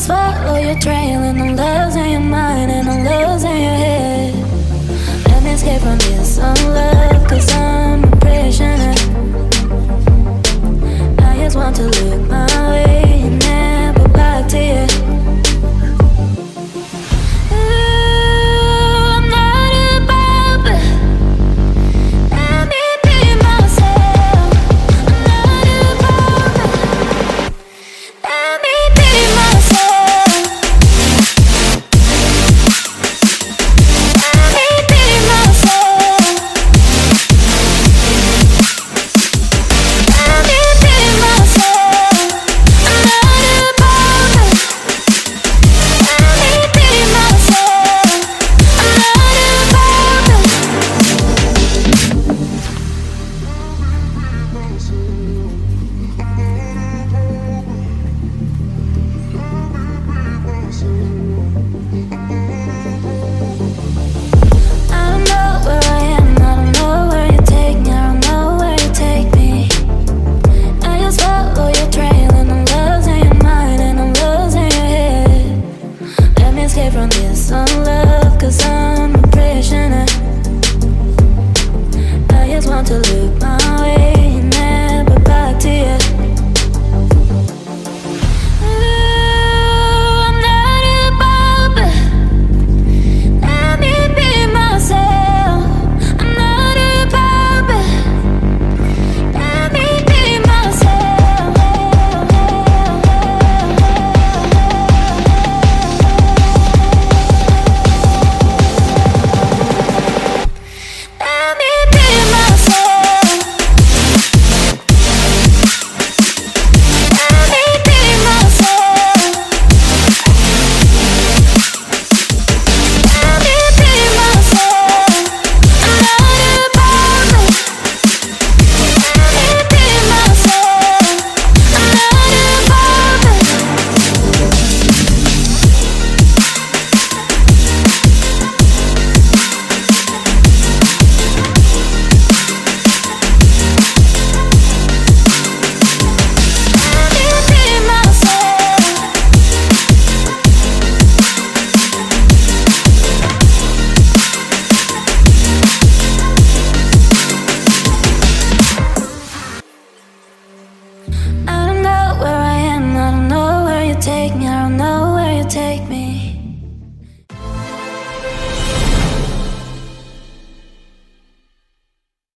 just follow your trail, and I'm losing your mind, and I'm losing your head. Let me escape from this unlove, cause I'm a prisoner. I just want to look my way and never back to you. To look my way